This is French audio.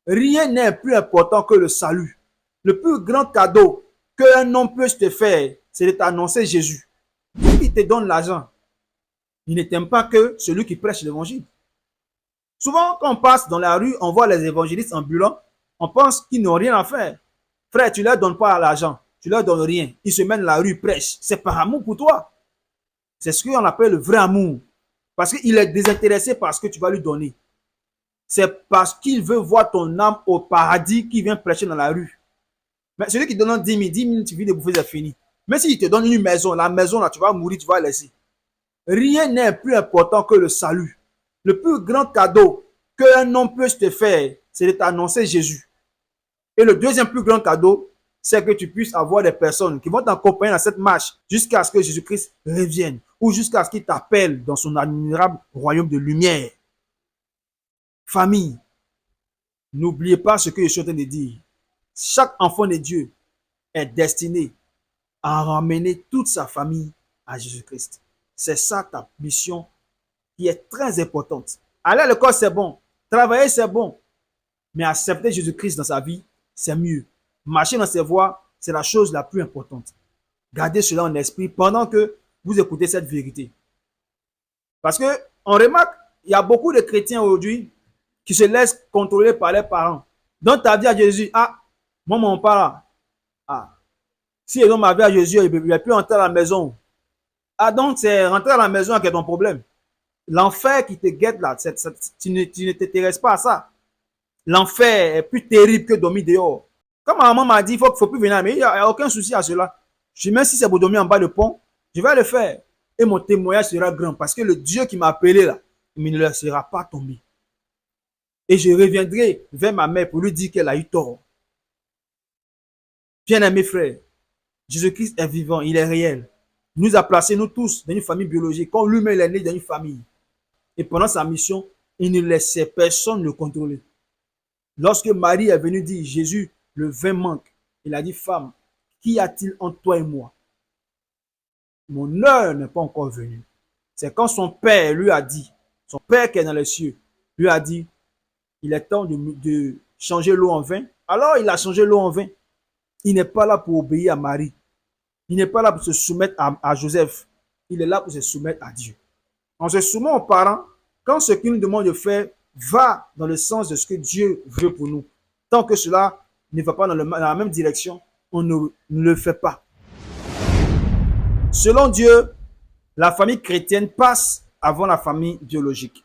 Rien n'est plus important que le salut. Le plus grand cadeau qu'un homme peut te faire, c'est de t'annoncer Jésus. Il te donne l'argent. Il ne t'aime pas que celui qui prêche l'évangile. Souvent, quand on passe dans la rue, on voit les évangélistes ambulants, on pense qu'ils n'ont rien à faire. Frère, tu ne leur donnes pas l'argent, tu ne leur donnes rien. Ils se mettent dans la rue, ils prêchent. C'est par amour pour toi. C'est ce qu'on appelle le vrai amour. Parce qu'il est désintéressé par ce que tu vas lui donner. C'est parce qu'il veut voir ton âme au paradis qu'il vient prêcher dans la rue. Mais celui qui te donne 10 000, tu viens de bouffer, c'est fini. Mais s'il te donne une maison, la maison là, tu vas mourir, tu vas laisser. Rien n'est plus important que le salut. Le plus grand cadeau qu'un homme peut te faire, c'est de t'annoncer Jésus. Et le deuxième plus grand cadeau, c'est que tu puisses avoir des personnes qui vont t'accompagner dans cette marche jusqu'à ce que Jésus-Christ revienne ou jusqu'à ce qu'il t'appelle dans son admirable royaume de lumière. Famille, n'oubliez pas ce que je suis en train de dire. Chaque enfant de Dieu est destiné à ramener toute sa famille à Jésus-Christ. C'est ça ta mission qui est très importante. Aller à l'école, c'est bon. Travailler, c'est bon. Mais accepter Jésus-Christ dans sa vie, c'est mieux. Marcher dans ses voies, c'est la chose la plus importante. Gardez cela en esprit pendant que vous écoutez cette vérité. Parce que on remarque, il y a beaucoup de chrétiens aujourd'hui qui se laissent contrôler par leurs parents. Donc, tu as dit à Jésus, ah, moi, mon père, ah, si ils ont ma vie à Jésus, il ne peut plus entrer à la maison. Ah, donc, c'est rentrer à la maison qui est ton problème. L'enfer qui te guette là, tu ne t'intéresses pas à ça. L'enfer est plus terrible que dormir dehors. Comme ma maman m'a dit, il ne faut plus venir, mais il n'y a aucun souci à cela. Je dis, même si c'est pour dormir en bas de pont, je vais le faire. Et mon témoignage sera grand parce que le Dieu qui m'a appelé là, il ne le laissera pas tomber. Et je reviendrai vers ma mère pour lui dire qu'elle a eu tort. Bien-aimés frères, Jésus-Christ est vivant, il est réel. Il nous a placés, nous tous, dans une famille biologique. Comme lui-même est né dans une famille. Et pendant sa mission, il ne laissait personne le contrôler. Lorsque Marie est venue dire, Jésus, le vin manque, il a dit, femme, qu'y a-t-il entre toi et moi? Mon heure n'est pas encore venue. C'est quand son père lui a dit, son père qui est dans les cieux, lui a dit, il est temps de changer l'eau en vin. Alors il a changé l'eau en vin. Il n'est pas là pour obéir à Marie. Il n'est pas là pour se soumettre à Joseph. Il est là pour se soumettre à Dieu. On se soumet aux parents quand ce qu'ils nous demandent de faire va dans le sens de ce que Dieu veut pour nous. Tant que cela ne va pas dans la même direction, on ne le fait pas. Selon Dieu, la famille chrétienne passe avant la famille biologique.